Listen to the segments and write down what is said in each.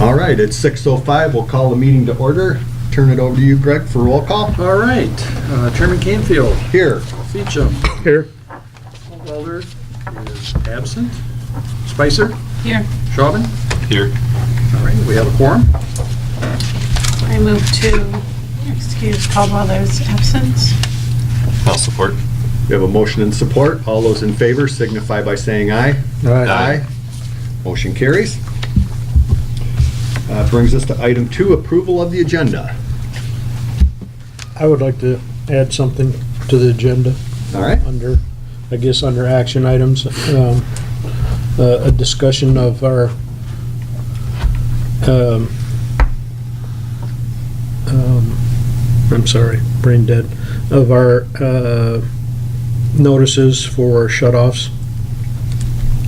All right, it's 6:05. We'll call the meeting to order. Turn it over to you, Greg, for roll call. All right, Chairman Canfield. Here. Feacham. Here. Walder is absent. Spicer. Here. Chauvin. Here. All right, we have a quorum. I move to excuse Caldweller's absence. I'll support. We have a motion and support. All those in favor signify by saying aye. Aye. Motion carries. Brings us to item 2, approval of the agenda. I would like to add something to the agenda All right. under, I guess, under action items. A discussion of our I'm sorry, brain dead, of our notices for shut-offs.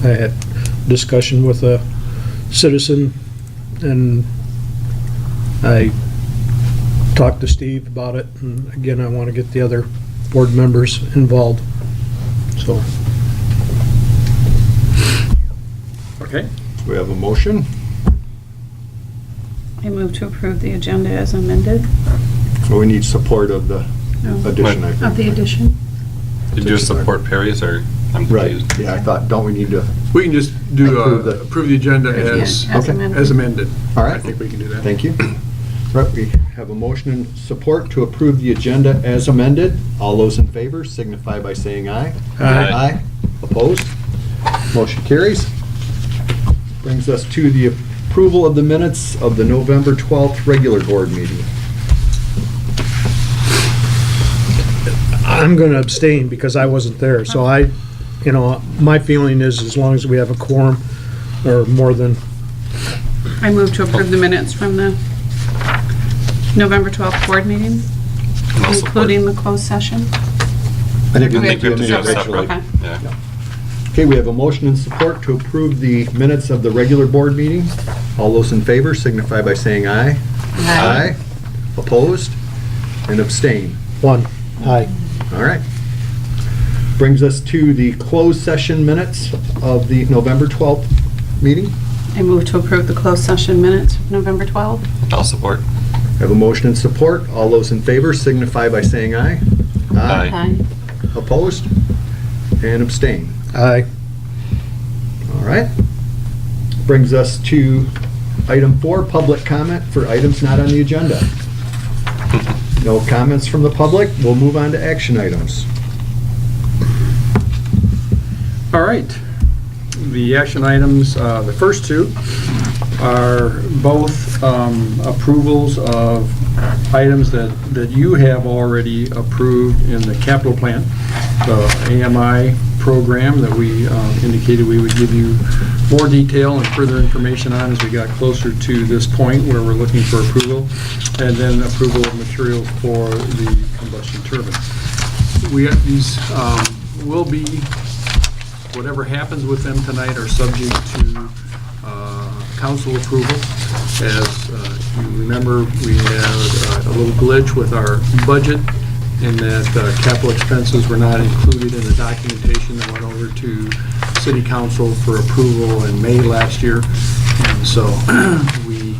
I had discussion with a citizen and I talked to Steve about it, and again, I want to get the other board members involved, so. Okay. We have a motion. I move to approve the agenda as amended. So we need support of the addition, I Of think. the addition. Did you support Perry's or I'm Right, confused? yeah, I thought, don't we need to, We can just do, Approve the- approve the agenda Yeah, as amended. as amended. all right, I think we can do that. thank you. Right, we have a motion and support to approve the agenda as amended. All those in favor signify by saying aye. Aye. Opposed? Motion carries. Brings us to the approval of the minutes of the November 12th regular board meeting. I'm gonna abstain because I wasn't there, so my feeling is as long as we have a quorum or more than, I move to approve the minutes from the November 12th board meeting, I'll support. including the closed session. I think we I make think we the have to do it minutes separate. separately. Okay. Yeah. Okay, we have a motion and support to approve the minutes of the regular board meeting. All those in favor signify by saying aye. Aye. Opposed? And abstain. one, aye. All right. Brings us to the closed session minutes of the November 12th meeting. I move to approve the closed session minutes of November 12th. I'll support. I have a motion and support. All those in favor signify by saying aye. Aye. Opposed? And abstain. Aye. All right. Brings us to item 4, public comment for items not on the agenda. No comments from the public. We'll move on to action items. All right. The action items, the first two are both approvals of items that you have already approved in the capital plan, the AMI program that we indicated we would give you more detail and further information on as we got closer to this point where we're looking for approval, and then approval of materials for the combustion turbine. These will be, whatever happens with them tonight are subject to council approval. As you remember, we had a little glitch with our budget in that capital expenses were not included in the documentation that went over to city council for approval in May last year. And so we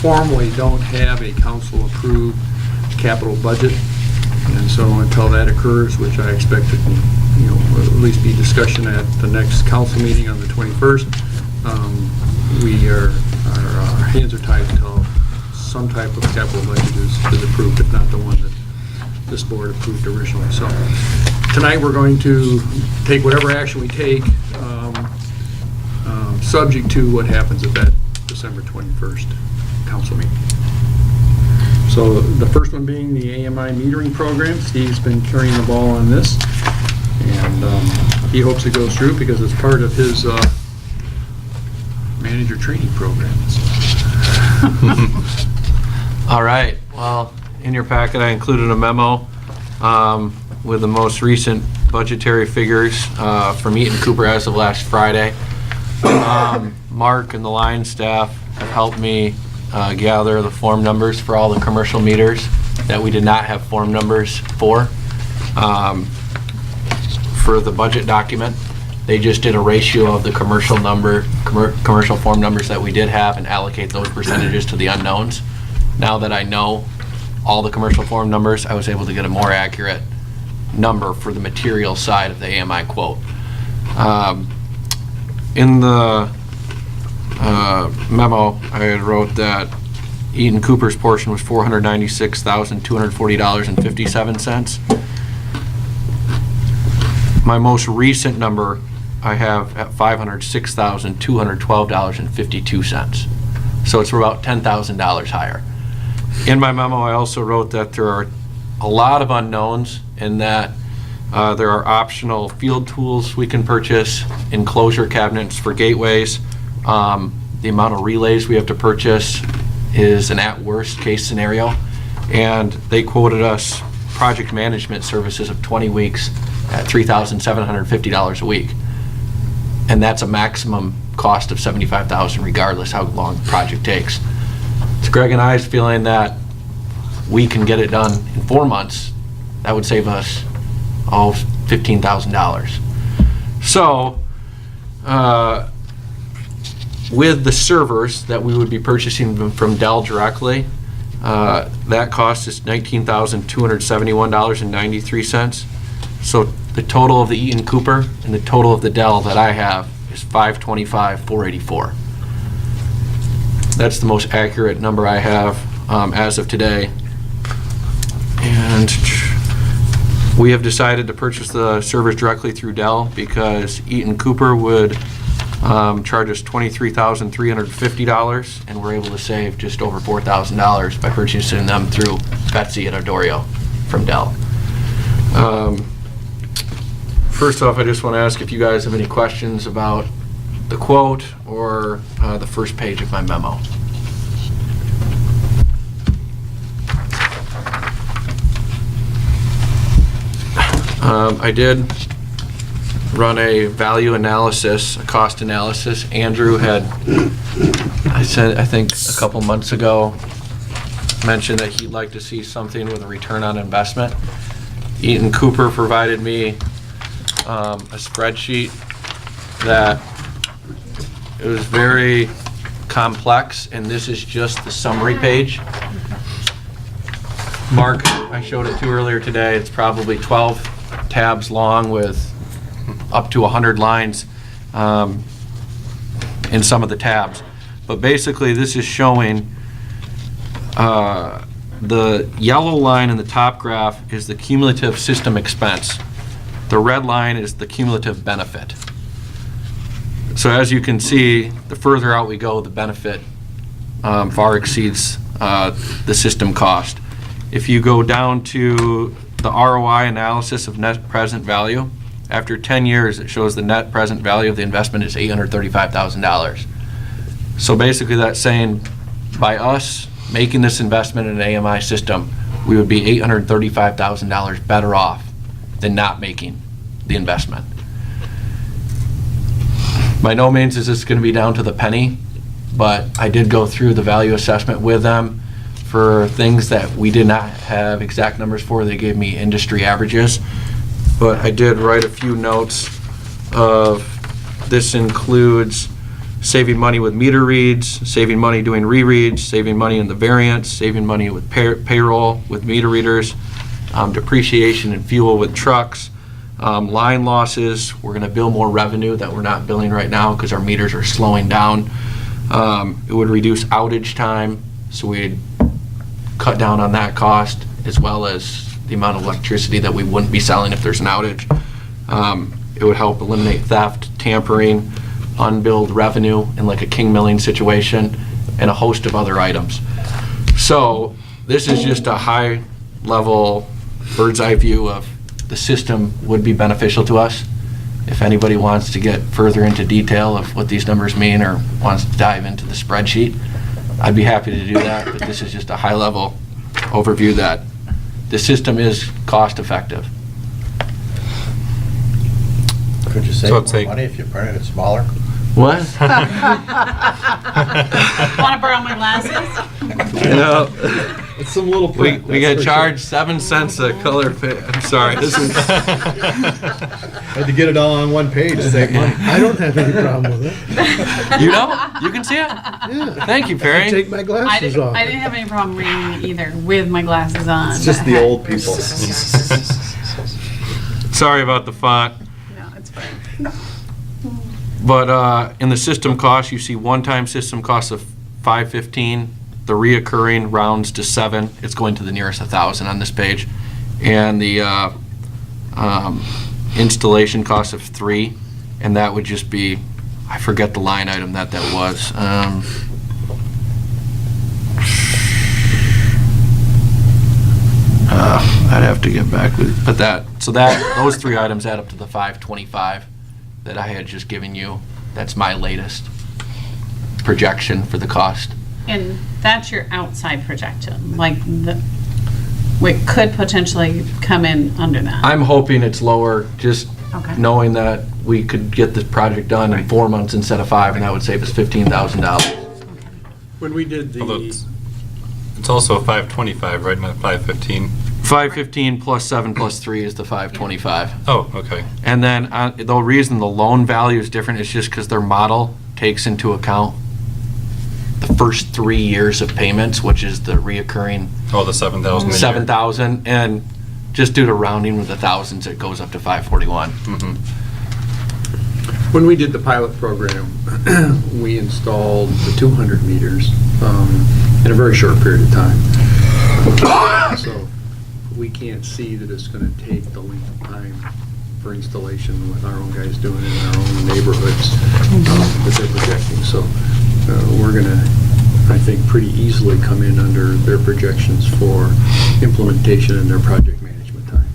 formally don't have a council-approved capital budget. And so until that occurs, which I expect to, will at least be discussion at the next council meeting on the 21st, our hands are tied until some type of capital budget is approved, if not the one that this board approved originally. So tonight we're going to take whatever action we take, subject to what happens at that December 21st council meeting. So the first one being the AMI metering program. Steve's been carrying the ball on this, and he hopes it goes through because it's part of his manager training program. All right, well, in your packet, I included a memo with the most recent budgetary figures from Eaton Cooper as of last Friday. Mark and the line staff have helped me gather the form numbers for all the commercial meters that we did not have form numbers for the budget document. They just did a ratio of the commercial form numbers that we did have and allocate those percentages to the unknowns. Now that I know all the commercial form numbers, I was able to get a more accurate number for the material side of the AMI quote. In the memo, I wrote that Eaton Cooper's portion was $496,240.57. My most recent number I have at $506,212.52. So it's about $10,000 higher. In my memo, I also wrote that there are a lot of unknowns in that there are optional field tools we can purchase, enclosure cabinets for gateways. The amount of relays we have to purchase is an at-worst case scenario. And they quoted us project management services of 20 weeks at $3,750 a week. And that's a maximum cost of $75,000 regardless how long the project takes. So Greg and I's feeling that we can get it done in 4 months. That would save us $15,000. So with the servers that we would be purchasing from Dell directly, that cost is $19,271.93. So the total of the Eaton Cooper and the total of the Dell that I have is $525,484. That's the most accurate number I have as of today. And we have decided to purchase the servers directly through Dell because Eaton Cooper would charge us $23,350, and we're able to save just over $4,000 by purchasing them through Betsy and Adorio from Dell. First off, I just want to ask if you guys have any questions about the quote or the first page of my memo. I did run a value analysis, a cost analysis. Andrew had, I think a couple months ago, mentioned that he'd like to see something with a return on investment. Eaton Cooper provided me a spreadsheet that it was very complex, and this is just the summary page. Mark, I showed it to you earlier today. It's probably 12 tabs long with up to 100 lines in some of the tabs. But basically, this is showing the yellow line in the top graph is the cumulative system expense. The red line is the cumulative benefit. So as you can see, the further out we go, the benefit far exceeds the system cost. If you go down to the ROI analysis of net present value, after 10 years, it shows the net present value of the investment is $835,000. So basically that's saying by us making this investment in an AMI system, we would be $835,000 better off than not making the investment. By no means is this going to be down to the penny, but I did go through the value assessment with them for things that we did not have exact numbers for. They gave me industry averages, but I did write a few notes of this includes saving money with meter reads, saving money doing rereads, saving money in the variance, saving money with payroll with meter readers, depreciation and fuel with trucks, line losses. We're going to bill more revenue that we're not billing right now because our meters are slowing down. It would reduce outage time, so we'd cut down on that cost, as well as the amount of electricity that we wouldn't be selling if there's an outage. It would help eliminate theft, tampering, unbilled revenue in like a King Milling situation, and a host of other items. So this is just a high level bird's eye view of the system would be beneficial to us. If anybody wants to get further into detail of what these numbers mean or wants to dive into the spreadsheet, I'd be happy to do that, but this is just a high level overview that the system is cost effective. Could you So save it's more like- money if you printed it smaller? What? Want to borrow my glasses? No. It's some little We print. get that's for charged 7 cents a color. I'm sorry. This is. sure. Had to get it all on one page to save money. I don't have any problem with it. You know? You can see it. Yeah. Thank you, I Perry. take my I glasses didn't, off. I didn't have any problem reading it either with my glasses on. It's just the old people. Sorry about the font. No, it's fine. But in the system cost, you see one-time system cost of $515. The reoccurring rounds to 7. It's going to the nearest 1,000 on this page. And the installation cost of 3, and that would just be, I forget the line item that was. I'd have to get back with, but those 3 items add up to the 525 that I had just given you. That's my latest projection for the cost. And that's your outside projection, like it could potentially come in under that. I'm hoping it's lower, just Okay. knowing that we could get this project done in 4 months instead of 5, and that would save us $15,000. When we did Although the, it's also a 525, right, not 515? 515 plus 7 plus 3 is the 525. Oh, okay. And then the reason the loan value is different is just because their model takes into account the first 3 years of payments, which is the reoccurring Oh, the 7,000 a year. 7,000, and just due to rounding with the thousands, it goes up to 541. Mhm. when we did the pilot program, we installed the 200 meters in a very short period of time. So we can't see that it's going to take the length of time for installation with our own guys doing it in our own neighborhoods that they're projecting. So we're going to, I think, pretty easily come in under their projections for implementation and their project management time.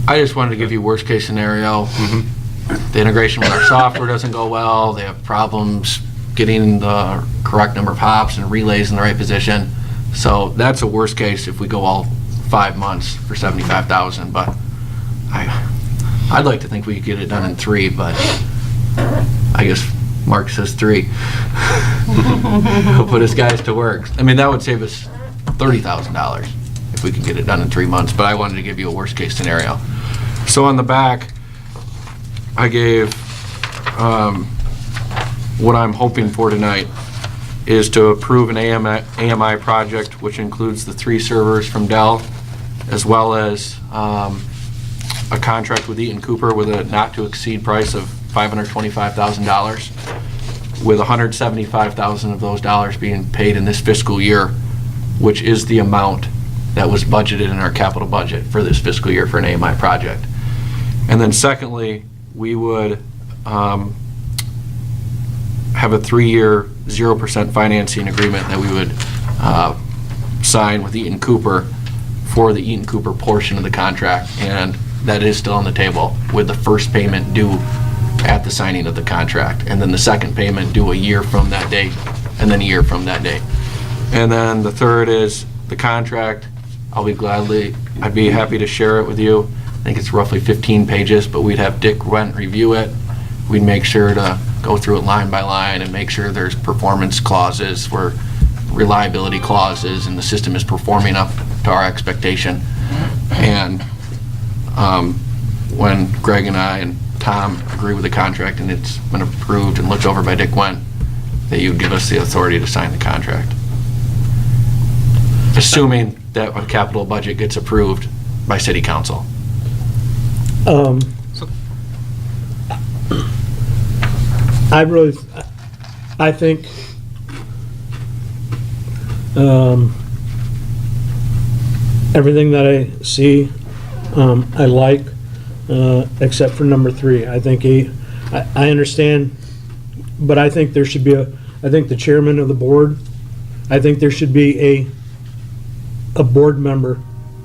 I just wanted to give you worst case scenario. The integration with our software doesn't go well. They have problems getting the correct number of hops and relays in the right position. So that's a worst case if we go all 5 months for 75,000. But I'd like to think we could get it done in 3, but I guess Mark says 3. He'll put his guys to work. I mean, that would save us $30,000 if we could get it done in 3 months. But I wanted to give you a worst case scenario. So on the back, I gave what I'm hoping for tonight is to approve an AMI project, which includes the 3 servers from Dell, as well as a contract with Eaton Cooper with a not-to-exceed price of $525,000, with $175,000 of those dollars being paid in this fiscal year, which is the amount that was budgeted in our capital budget for this fiscal year for an AMI project. And then secondly, we would have a 3-year 0% financing agreement that we would sign with Eaton Cooper for the Eaton Cooper portion of the contract, and that is still on the table, with the first payment due at the signing of the contract, and then the second payment due a year from that date, and then a year from that date. And then the third is the contract. I'd be happy to share it with you. I think it's roughly 15 pages, but we'd have Dick Went review it. We'd make sure to go through it line by line and make sure there's performance clauses for reliability clauses and the system is performing up to our expectation. And when Greg and I and Tom agree with the contract and it's been approved and looked over by Dick Went, that you give us the authority to sign the contract. Assuming that a capital budget gets approved by city council. I think everything that I see, I like, except for number 3. I think I understand, but I think there should be I think the chairman of the board, I think there should be a board member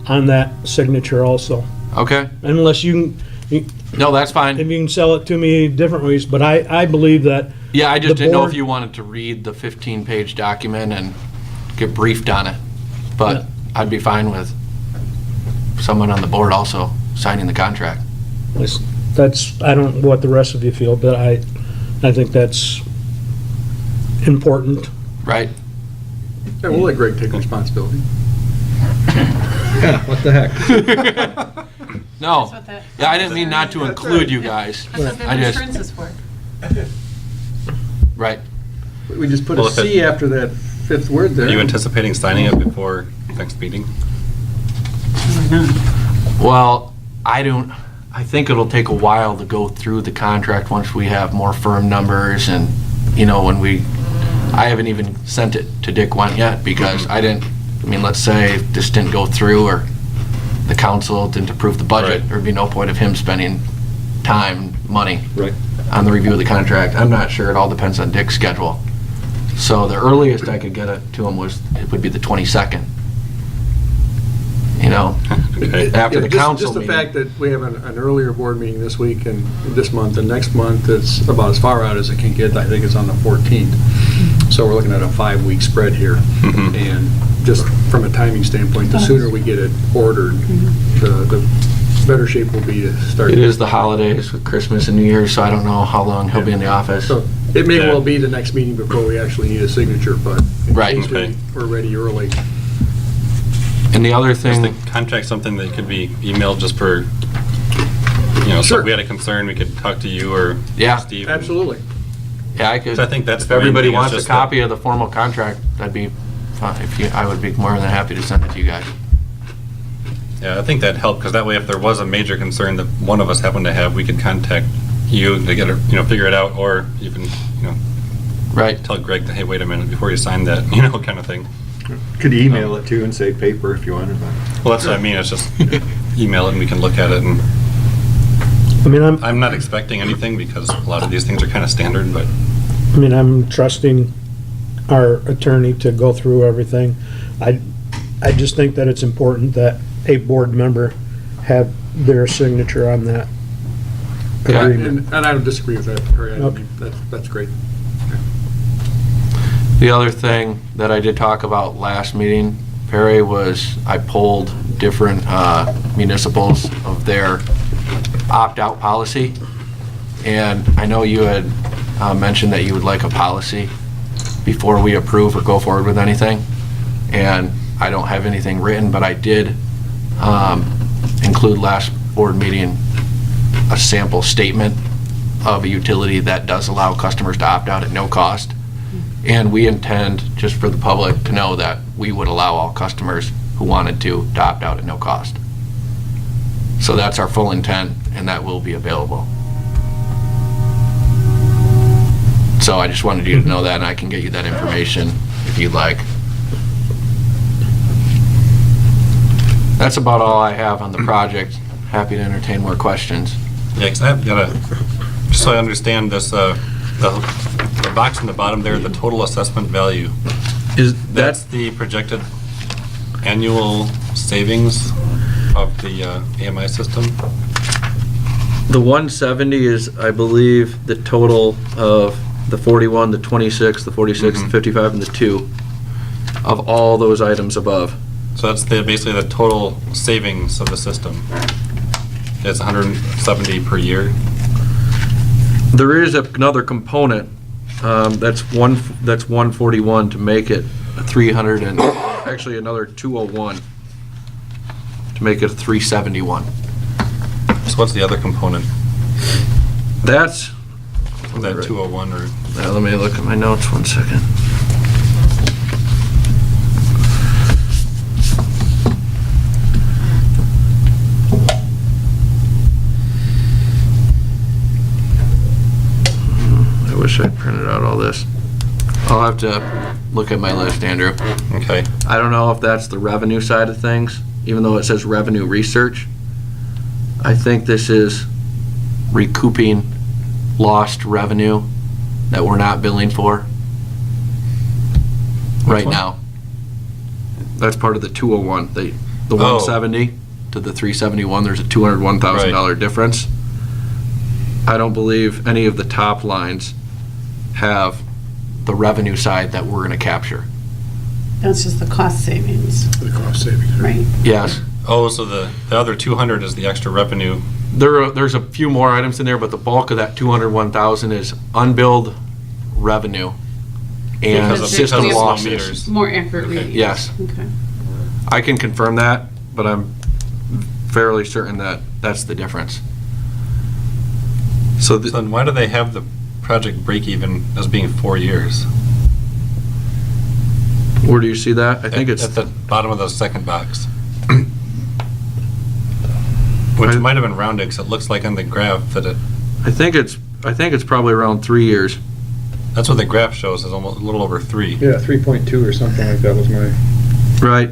on that signature also. Okay? Unless No, that's fine. if you can sell it to me different ways, but I believe that, Yeah, I just the didn't know if board- you wanted to read the 15-page document and get briefed on it. But Yeah. I'd be fine with someone on the board also signing the contract. that's, I don't know what the rest of you feel, but I think that's important. Right? Yeah, we'll let Greg take responsibility. Yeah, what the heck? No. That's what that- Yeah, I didn't mean not to include you guys. That's what I the just- insurance is for. Right. We just put Well, a if it- C after that fifth word Are there. you anticipating signing it before next meeting? Well, I think it'll take a while to go through the contract once we have more firm numbers and, I haven't even sent it to Dick Went yet because let's say this didn't go through or the council didn't approve the budget, Right. there'd be no point of him spending time, money Right. on the review of the contract. I'm not sure, it all depends on Dick's schedule. So the earliest I could get it to him would be the 22nd. Okay. After the council Just the meeting. fact that we have an earlier board meeting this week and this month, and next month, it's about as far out as it can get. I think it's on the 14th. So we're looking at a 5-week spread here. Mhm. And just from a timing standpoint, the sooner we get it ordered, the better shape we'll be to start. It is the holidays with Christmas and New Year's, so I don't know how long he'll be in the office. So it may Yeah. well be the next meeting before we actually need a signature, but in Right. case Okay. we're ready early. And the other Is the thing, contract something that could be emailed just for, so Sure. if we had a concern, we could talk to you or Yeah. Steve? Absolutely. yeah, I could, So I think that's if the main everybody thing, is wants a just copy of the formal contract, that'd be fine. I would be more than happy to send it to you guys. Yeah, I think that'd help, because that way if there was a major concern that one of us happened to have, we could contact you to get it, figure it out, or even, Right? tell Greg that, hey, wait a minute, before you sign that, kind of thing. Could email it too and say paper if you wanted. Well, that's what I mean, it's just email it and we can look at it, and I'm not expecting anything because a lot of these things are kind of standard, but I'm trusting our attorney to go through everything. I just think that it's important that a board member have their signature on that Yeah. agreement. And I don't disagree with that, Perry. I Okay. mean, that's great. The other thing that I did talk about last meeting, Perry, was I polled different municipals of their opt-out policy. And I know you had mentioned that you would like a policy before we approve or go forward with anything. And I don't have anything written, but I did include last board meeting a sample statement of a utility that does allow customers to opt out at no cost. And we intend, just for the public to know, that we would allow all customers who wanted to opt out at no cost. So that's our full intent, and that will be available. So I just wanted you to know that, and I can get you that information if you'd like. That's about all I have on the project. Happy to entertain more questions. yeah, because I've got just so I understand this, the box in the bottom there, the total assessment value. That's the projected annual savings of the AMI system? The 170 is, I believe, the total of the 41, the 26, the 46, the 55, and the 2 of all those items above. So that's basically the total savings of the system. It's 170 per year. There is another component, that's 141 to make it a 300 and, actually another 201 to make it a 371. So what's the other component? That's, That 201 or? let me look at my notes 1 second. I wish I'd printed out all this. I'll have to look at my list, Andrew. Okay. I don't know if that's the revenue side of things, even though it says revenue research. I think this is recouping lost revenue that we're not billing for right one? now. That's part of the 201, the Oh. 170 to the 371, there's a $201,000 difference. I don't believe any of the top lines have the revenue side that we're gonna capture. That's just the cost savings, The cost savings. right? Yes, Oh, so the other 200 is the extra revenue There's a few more items in there, but the bulk of that 201,000 is unbilled revenue and Because of system the losses. meters. More accurate reading. Yes. Okay. I can confirm that, but I'm fairly certain that that's the difference. So, So then why do they have the project break even as being 4 years? where do you see that? I think it's, At the bottom of the second box. Which might have been rounded, because it looks like on the graph that I think it's probably around 3 years. that's what the graph shows, is almost a little over 3. Yeah, 3.2 or something like that was my, Right.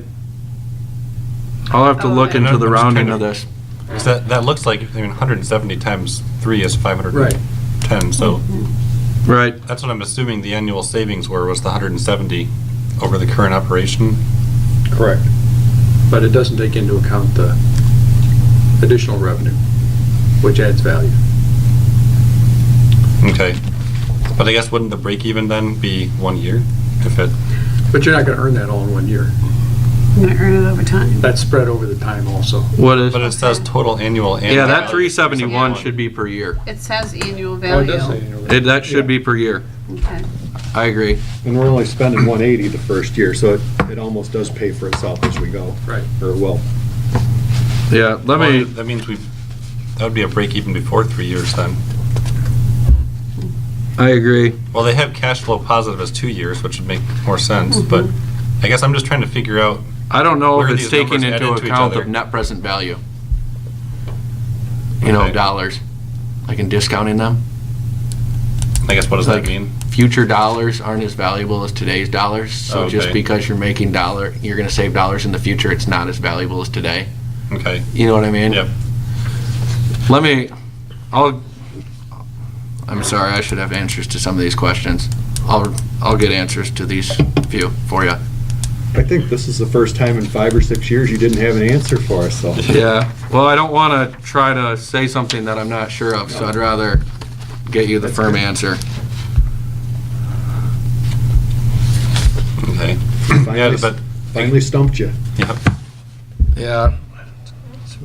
I'll have to Oh, look okay. into the I'm just rounding trying of to- this. 'Cause that looks like, 170 times 3 is 510, so Right. that's what I'm assuming the annual savings was the 170 over the current operation. correct. But it doesn't take into account the additional revenue, which adds value. Okay. But I guess wouldn't the break even then be 1 year? If it, But you're not gonna earn that all in 1 year. You might earn it over time. That's spread over the time also. What is? but it says total annual. Yeah, that value, 371 should be per year. It says annual Oh, it value. does say annually. That should be per year. Okay. I agree. And we're only spending 180 the first year, so it almost does pay for itself as we go. Right. Or will. Yeah, let Well, me, that means that would be a break even before 3 years then. I agree. Well, they have cash flow positive as 2 years, which would make more sense, but I guess I'm just trying to figure out, I don't know Where if are it's these taking numbers into added to each account other? of net present value. You know, Okay. dollars, like in discounting them. I guess what does that Like, mean? future dollars aren't as valuable as today's dollars. So just Okay. because you're gonna save dollars in the future, it's not as valuable as today. Okay, You know what I mean? yep. I'm sorry, I should have answers to some of these questions. I'll get answers to these few for you. I think this is the first time in 5 or 6 years you didn't have an answer for us, so. Yeah, well, I don't want to try to say something that I'm not sure of, so I'd rather get you the firm answer. Okay. Yeah, but, Finally stumped you. yeah, Yeah.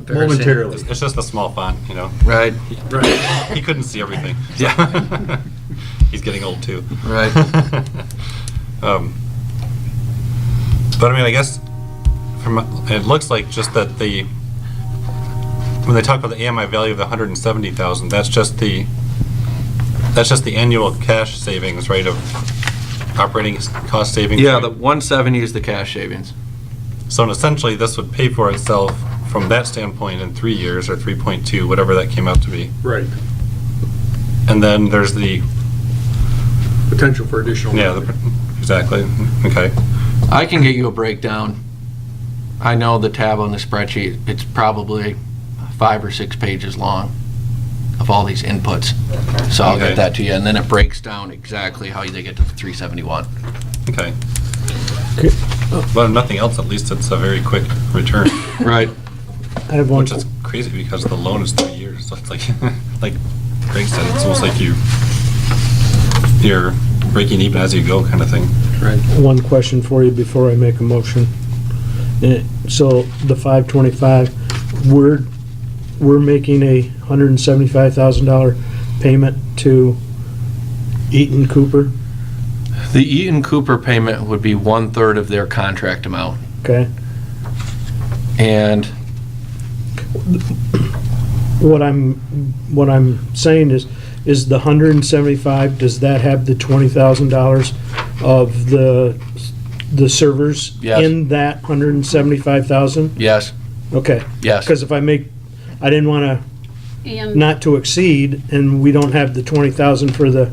Momentarily. it's just a small font, you know? Right, He couldn't see everything. Yeah. He's getting old too. right. But I mean, I guess it looks like just that when they talk about the AMI value of the 170,000, that's just the annual cash savings, right, of operating cost savings. Yeah, right? the 170 is the cash savings. So essentially, this would pay for itself from that standpoint in 3 years, or 3.2, whatever that came out to be. Right. And then there's the, Potential for additional. yeah, revenue. exactly, okay. I can get you a breakdown. I know the tab on the spreadsheet, it's probably 5 or 6 pages long of all these inputs. So I'll Okay. get that to you, and then it breaks down exactly how they get to the 371. Okay. But if nothing else, at least it's a very quick return, Right. I have one, which is crazy because the loan is 3 years. So it's like, like Greg said, it's almost like you're breaking even as you go kind of thing. Right. one question for you before I make a motion. So the 525, we're making a $175,000 payment to Eaton Cooper, The Eaton Cooper payment would be 1/3 of their contract amount. okay? And What I'm saying is the 175, does that have the $20,000 of the servers Yes. in that 175,000? yes, Okay. yes. Because if I didn't want to And not to exceed, and we don't have the 20,000 for the,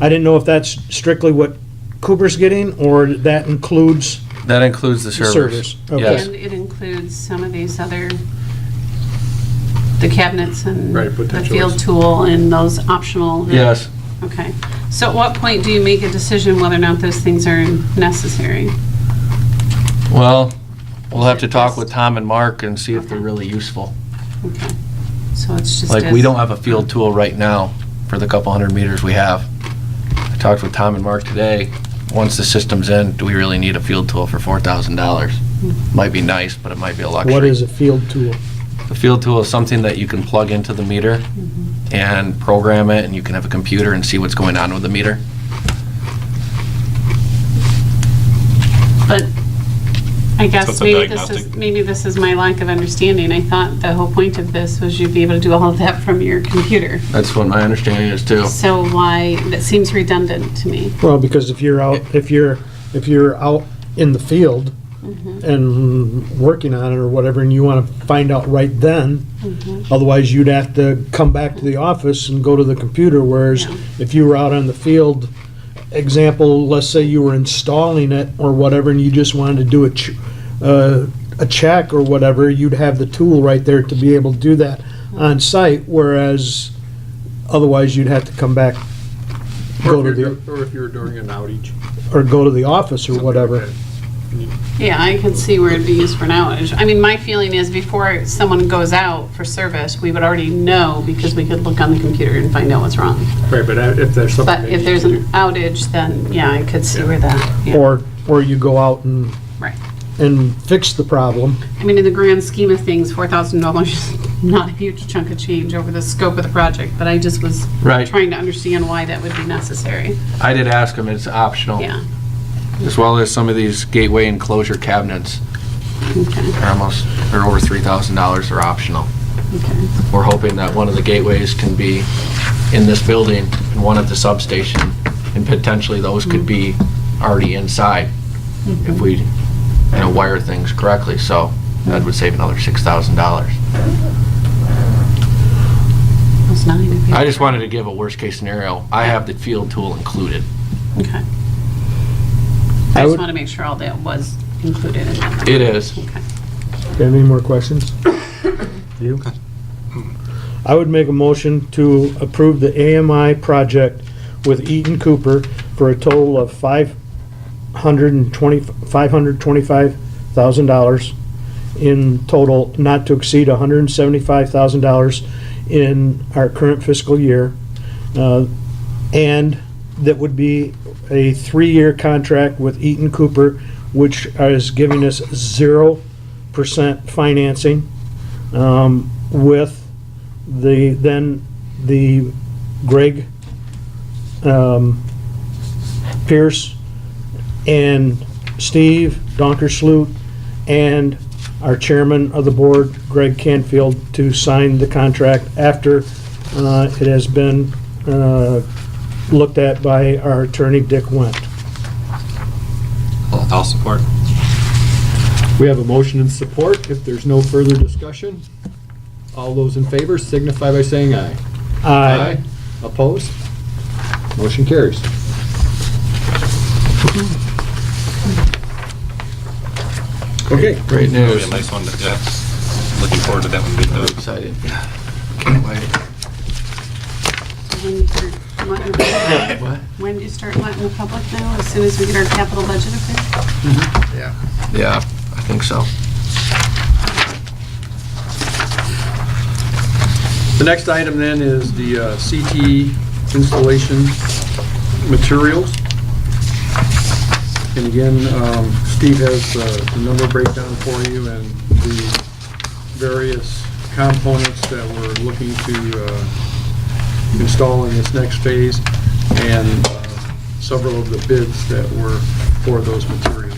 I didn't know if that's strictly what Cooper's getting, or that includes, That includes the The servers. servers, okay. Yes. and it includes some of these other, the cabinets and Right, the potential field is- tool and those optional. Yes. Okay. So at what point do you make a decision whether or not those things are necessary? Well, we'll have to talk with Tom and Mark and see if they're really useful. Okay. So it's just. Like, we as- don't have a field tool right now for the couple hundred meters we have. I talked with Tom and Mark today. Once the system's in, do we really need a field tool for $4,000? Might be nice, but it might be a luxury. what is a field tool? The field tool is something that you can plug into the meter and program it, and you can have a computer and see what's going on with the meter. But I So guess it's a maybe this diagnostic. is my lack of understanding. I thought the whole point of this was you'd be able to do all of that from your computer. That's what my understanding is too. So why, that seems redundant to me. Well, because if you're out in the field and working on it or whatever, and you want to find out right then, otherwise you'd have to come back to the office and go to the computer, whereas Yeah. if you were out on the field, example, let's say you were installing it or whatever, and you just wanted to do a check or whatever, you'd have the tool right there to be able to do that on site, whereas otherwise you'd have to come back, go to the, Or if you're during an outage. or go to the office or whatever. Yeah, I can see where it'd be used for an outage. I mean, my feeling is before someone goes out for service, we would already know because we could look on the computer and find out what's wrong. Right, but if there's something. But they if need there's to an do- outage, then yeah, I could see where that, yeah. Or you go out Right. and fix the problem. I mean, in the grand scheme of things, $4,000 is not a huge chunk of change over the scope of the project, but I just was Right. trying to understand why that would be necessary. I did ask him, it's optional. Yeah, As well as some of these gateway enclosure cabinets okay, are over $3,000 are optional. okay. We're hoping that one of the gateways can be in this building and one at the substation, and potentially those could be already inside if we, wire things correctly, so that would save another $6,000. That's not even. I just wanted to give a worst-case scenario. I have the field tool included. Okay. I I just would- want to make sure all that was included in that number. It is. Okay. Got any more questions? You? I would make a motion to approve the AMI project with Eaton Cooper for a total of $525,000 in total, not to exceed $175,000 in our current fiscal year. And that would be a 3-year contract with Eaton Cooper, which is giving us 0% financing, with the Greg Pierce and Steve Donkersloot and our chairman of the board, Greg Canfield, to sign the contract after it has been looked at by our attorney, Dick Wendt. I'll support. We have a motion and support. If there's no further discussion, all those in favor signify by saying aye. Aye. Opposed? Motion carries. Okay. Great That'll be news. a nice one, yeah. Looking forward to that one being done. Excited. Can't wait. When do you start letting the public know? As soon as we get our capital budget approved? Yeah, I think so. The next item then is the CT installation materials. And again, Steve has the number breakdown for you and the various components that we're looking to install in this next phase, and several of the bids that were for those materials.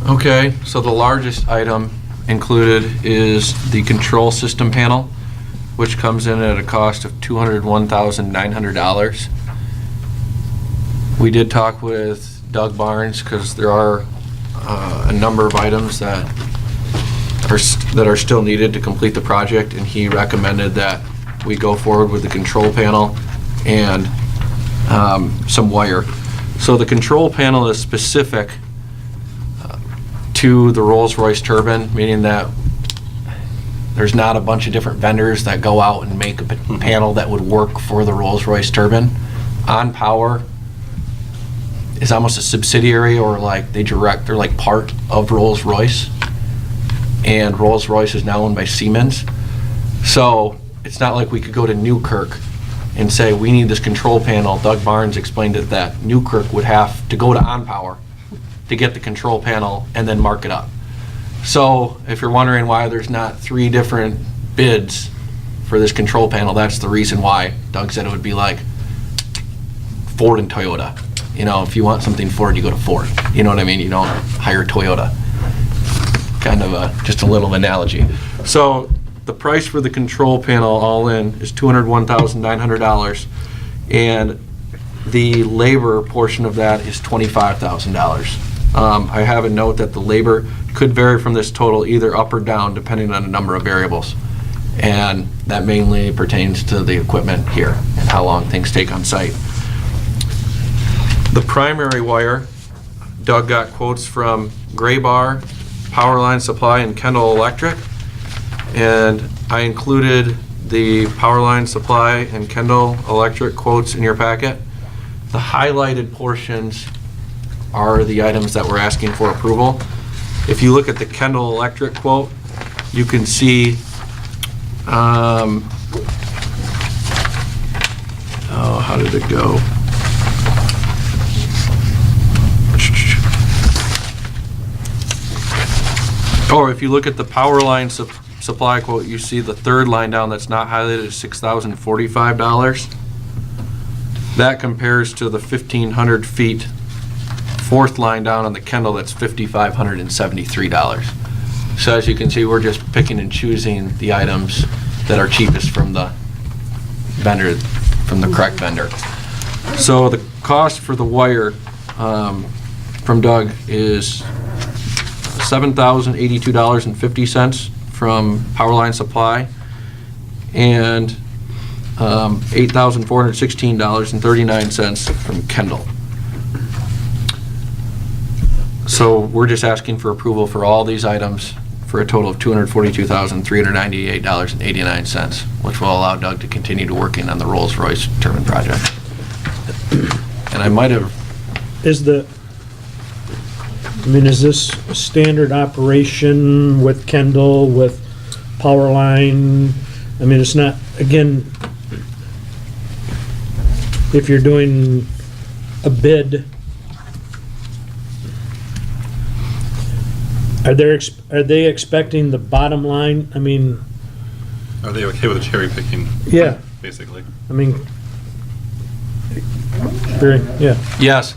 Okay, so the largest item included is the control system panel, which comes in at a cost of $201,900. We did talk with Doug Barnes, because there are a number of items that are still needed to complete the project, and he recommended that we go forward with the control panel and some wire. So the control panel is specific to the Rolls-Royce turbine, meaning that there's not a bunch of different vendors that go out and make a panel that would work for the Rolls-Royce turbine. On Power is almost a subsidiary, or like they're like part of Rolls-Royce. And Rolls-Royce is now owned by Siemens. So it's not like we could go to Newkirk and say, we need this control panel. Doug Barnes explained it that Newkirk would have to go to On Power to get the control panel and then mark it up. So if you're wondering why there's not 3 different bids for this control panel, that's the reason why. Doug said it would be like Ford and Toyota. You know, if you want something Ford, you go to Ford. You know what I mean? You don't hire Toyota. Kind of just a little analogy. So the price for the control panel all in is $201,900, and the labor portion of that is $25,000. I have a note that the labor could vary from this total either up or down depending on a number of variables. And that mainly pertains to the equipment here and how long things take on site. The primary wire, Doug got quotes from Gray Bar, Powerline Supply, and Kendall Electric. And I included the Powerline Supply and Kendall Electric quotes in your packet. The highlighted portions are the items that we're asking for approval. If you look at the Kendall Electric quote, you can see, how did it go? Or if you look at the Powerline Supply quote, you see the third line down that's not highlighted is $6,045. That compares to the 1,500 feet, fourth line down on the Kendall, that's $5,573. So as you can see, we're just picking and choosing the items that are cheapest from the vendor, from the correct vendor. So the cost for the wire from Doug is $7,082.50 from Powerline Supply, and $8,416.39 from Kendall. So we're just asking for approval for all these items for a total of $242,398.89, which will allow Doug to continue to working on the Rolls-Royce turbine project. And I might have, Is this standard operation with Kendall, with Powerline? I mean, it's not, again, if you're doing a bid, are they expecting the bottom line? I mean, Are they okay with the cherry picking? yeah, Basically. I mean, yeah, yes.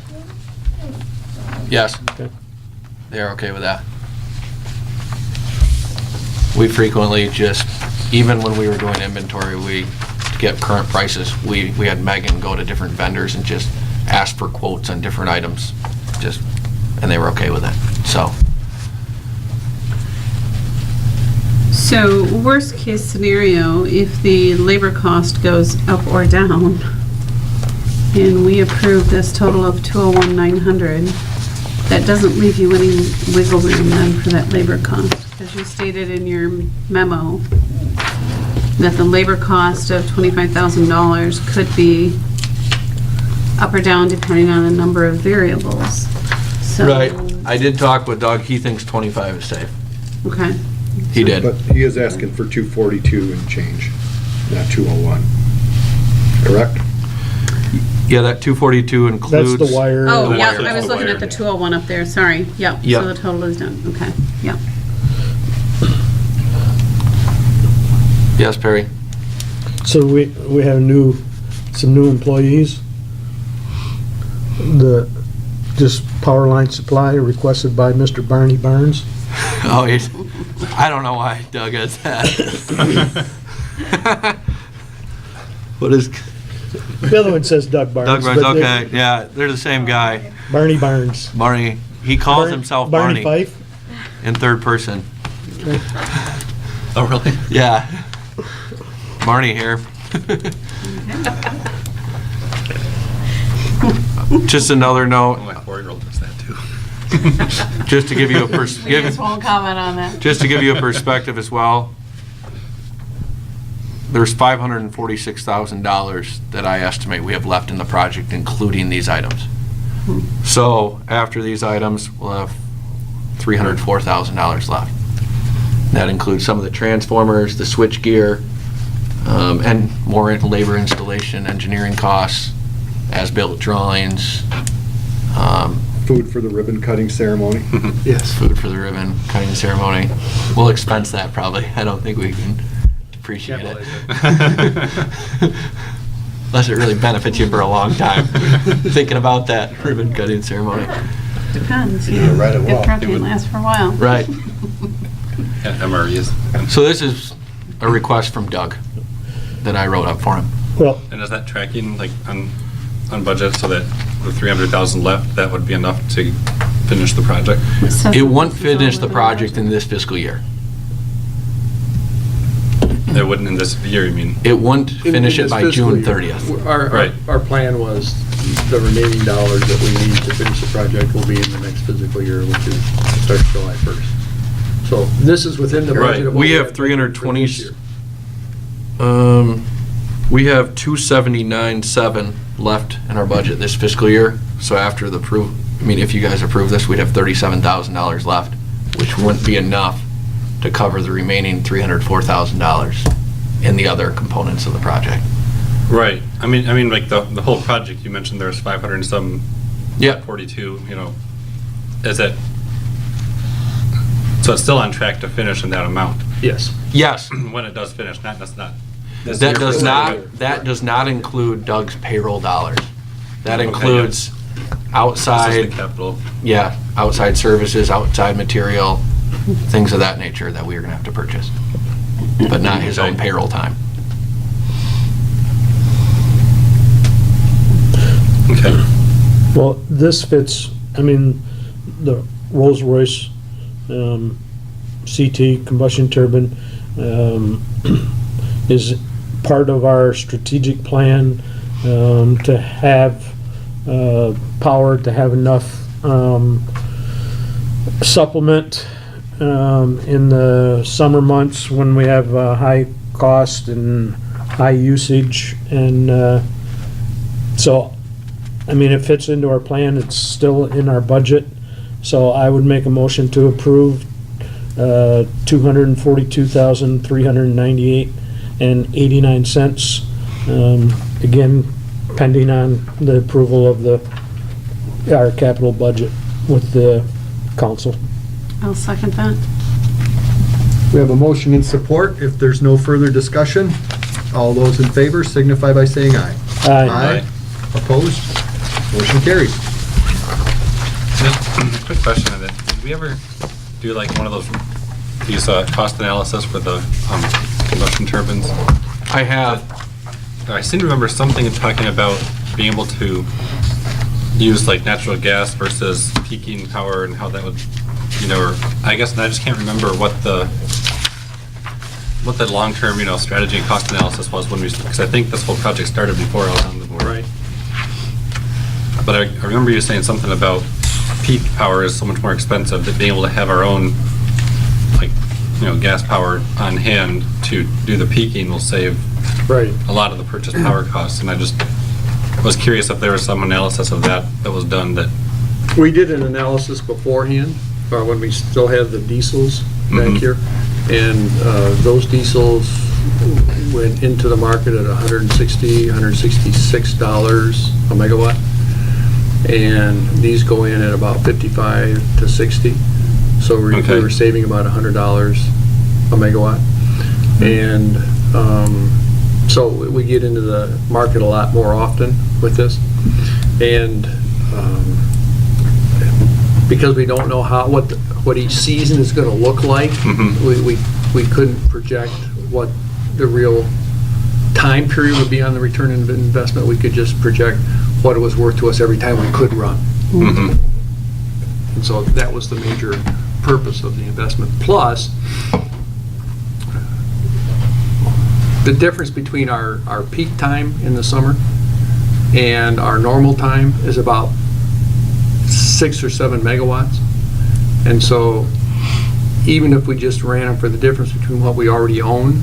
Yes. Okay. They're okay with that. We frequently just, even when we were doing inventory, to get current prices, we had Megan go to different vendors and just ask for quotes on different items, and they were okay with it, so. So worst case scenario, if the labor cost goes up or down, and we approve this total of $201,900, that doesn't leave you any wiggle room then for that labor cost, because you stated in your memo that the labor cost of $25,000 could be up or down depending on a number of variables. So, Right. I did talk with Doug. He thinks 25 is safe. Okay. He did. But he is asking for 242 and change, not 201. Correct? Yeah, that 242 includes. that's the wire. Oh, The yeah, wire. I was looking at the 201 up there, sorry. Yep, Yep. so the total is done, okay, yep. Yes, Perry. So we have some new employees. Just Powerline Supply requested by Mr. Barney Barnes. Oh, I don't know why Doug has that. What is, The other one says Doug Barnes. Doug Barnes, but they're okay, yeah, they're the same guy. Barney Barnes. Barney, he calls himself Barney Barney Fife. in third person. Oh, really? Yeah. Barney here. Just another note, My 4-year-old does that too. just to give you a won't comment on that. just to give you a perspective as well. There's $546,000 that I estimate we have left in the project, including these items. So after these items, we'll have $304,000 left. That includes some of the transformers, the switch gear, and more labor installation, engineering costs, as-built drawings, Food for the ribbon cutting ceremony. Yes. Food for the ribbon cutting ceremony. We'll expense that probably. I don't think we can depreciate it. Unless it really benefits you for a long time, thinking about that ribbon cutting ceremony. Depends, Yeah, right, it will. It probably lasts for a while. Right. Yeah, MREs. So this is a request from Doug that I wrote up for him. Well, And is that tracking like on budget so that the 300,000 left, that would be enough to finish the project? So It won't this is all finish the within project budget. in this fiscal year. It wouldn't in this year, you mean? It won't In finish it this by fiscal June year. 30th. Our plan was the remaining dollars that we need to finish the project will be in the next fiscal year, which is starts July 1st. So this is within the budget Right. of what We have had budgeted 320 for this year. We have 279.7 left in our budget this fiscal year. So after the if you guys approve this, we'd have $37,000 left, which wouldn't be enough to cover the remaining $304,000 in the other components of the project. Right. I mean, like the whole project, you mentioned there's 500 and some, Yep. 42, is it, so it's still on track to finish in that amount Yes. Yes, when it does finish, that's not. this that year, does but not, that does not include Doug's payroll dollars. That Okay, includes This is the outside, capital. yeah, outside services, outside material, things of that nature that we are gonna have to purchase, but not his own Okay. payroll time. Okay. well, this fits, the Rolls-Royce CT combustion turbine is part of our strategic plan to have power, to have enough supplement in the summer months when we have high cost and high usage. And so, it fits into our plan. It's still in our budget. So I would make a motion to approve $242,398.89. Again, pending on the approval of our capital budget with the council. I'll second that. We have a motion in support. If there's no further discussion, all those in favor signify by saying aye. Aye. Opposed? Motion carries. Just a quick question on that. Did we ever do like one of these cost analysis for the combustion turbines? I have, I seem to remember something talking about being able to use like natural gas versus peaking power and how that would, or I guess I just can't remember what the long-term, strategy and cost analysis was because I think this whole project started before I was on the board. Right. But I remember you saying something about peak power is so much more expensive, that being able to have our own, gas power on hand to do the peaking will save Right. a lot of the purchase power costs. And I just was curious if there was some analysis of that was done that, We did an analysis beforehand, when we still had the diesels back Mhm. here. And those diesels went into the market at $166 a megawatt. And these go in at about 55 to 60. So we Okay. were saving about $100 a megawatt. And so we get into the market a lot more often with this. And because we don't know what each season is going to look like, Mhm. we couldn't project what the real time period would be on the return on investment. We could just project what it was worth to us every time we could run. Mhm. And so that was the major purpose of the investment. Plus, the difference between our peak time in the summer and our normal time is about 6 or 7 megawatts. And so even if we just ran them for the difference between what we already own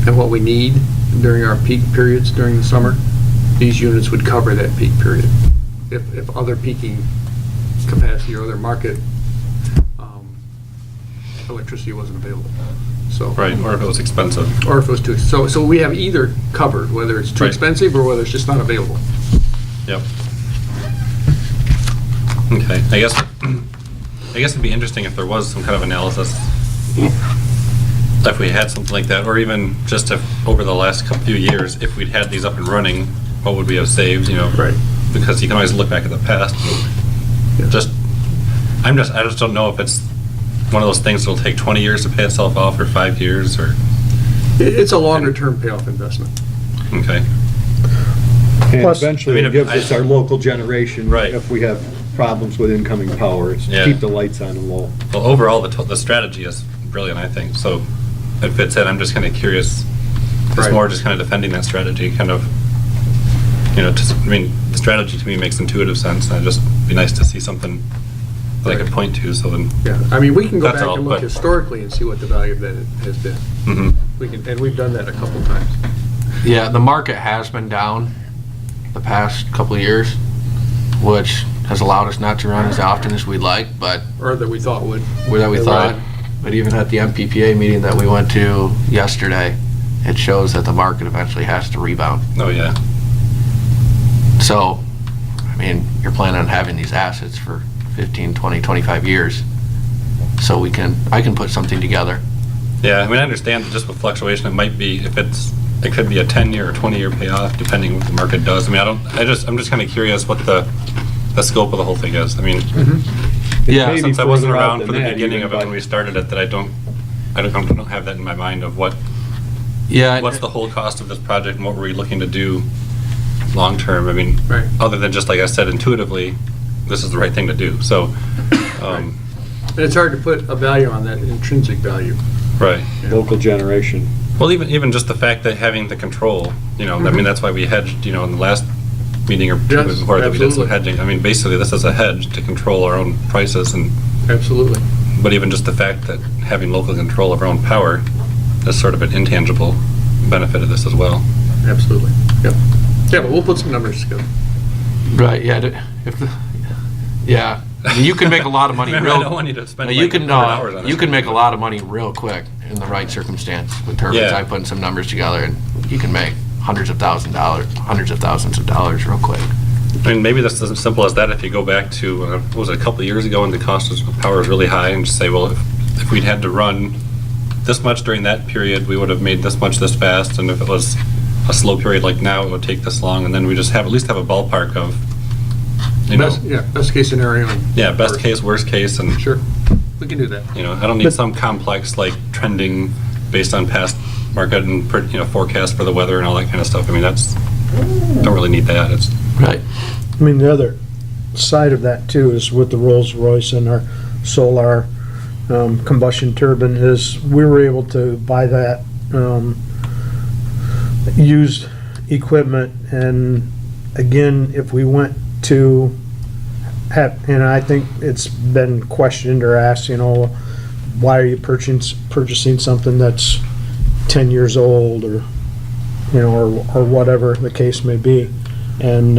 and what we need during our peak periods during the summer, these units would cover that peak period. If other peaking capacity or other market electricity wasn't available. So, right, or if it was expensive. or if it was too, so we have either covered, whether it's too Right. expensive or whether it's just not available. Yep. Okay, I guess it'd be interesting if there was some kind of analysis, if we had something like that, or even just if, over the last few years, if we'd had these up and running, what would we have saved, you know? Right. Because you can always look back at the past. I just don't know if it's one of those things that'll take 20 years to pay itself off, or 5 years, or, It's a longer-term payoff investment. okay. And Plus- eventually I mean, it gives I- us our local generation. Right. If we have problems with incoming power, it's to Yeah. keep the lights on and low. Well, overall, the strategy is brilliant, I think, so it fits in. I'm just kind of curious. It's Right. more just kind of defending that strategy, kind of, you know, the strategy to me makes intuitive sense, and it'd just be nice to see something that I could point to, so then, Yeah, I mean, we can go That's back all, and look but- historically and see what the value of that has been. mhm. We can, and we've done that a couple times. Yeah, the market has been down the past couple of years, which has allowed us not to run as often as we'd like, but Or that we thought would. that we thought. Right. But even at the MPPA meeting that we went to yesterday, it shows that the market eventually has to rebound. Oh, yeah. So, I mean, you're planning on having these assets for 15, 20, 25 years. So I can put something together. Yeah, I mean, I understand that just with fluctuation, it might be, it could be a 10-year or 20-year payoff, depending what the market does. I mean, I'm just kind of curious what the scope of the whole thing is. I mean, Yeah, Maybe since I wasn't further out around than for the that, beginning even of it when by- we started it, that I don't have that in my mind of what's the whole cost of this project and what were we looking to do long-term. I mean, Right. other than just, like I said, intuitively, this is the right thing to do, so, And it's hard to put a value on that intrinsic value. right. Local generation. Well, even just the fact that having the control, you know, I mean, that's why we hedged, you know, in the last meeting or two Yes, before that we did some absolutely. hedging. I mean, basically, this is a hedge to control our own prices, Absolutely. but even just the fact that having local control of our own power is sort of an intangible benefit of this as well. Absolutely. Yep. Yeah, but we'll put some numbers together. Right, yeah. Yeah, you can make a lot of money Remember, I don't real, want you to spend you like can, 100 hours on you this. can make a lot of money real quick in the right circumstance with turbines. Yeah. I put some numbers together and you can make hundreds of thousands of dollars real quick. I mean, maybe that's as simple as that. If you go back to, what was it, a couple of years ago when the cost of power was really high, and just say, well, if we'd had to run this much during that period, we would have made this much this fast, and if it was a slow period like now, it would take this long, and then we just at least have a ballpark of, you know, Best case scenario. yeah, best case, worst case, and, Sure, we can do that. you know, I don't need some complex, like, trending based on past market and, you know, forecast for the weather and all that kind of stuff. I mean, don't really need that. It's, Right. I mean, the other side of that too is with the Rolls Royce and our Solar combustion turbine is we were able to buy that used equipment, and again, if we went to have, and I think it's been questioned or asked, you know, why are you purchasing something that's 10 years old, or you know, or whatever the case may be. And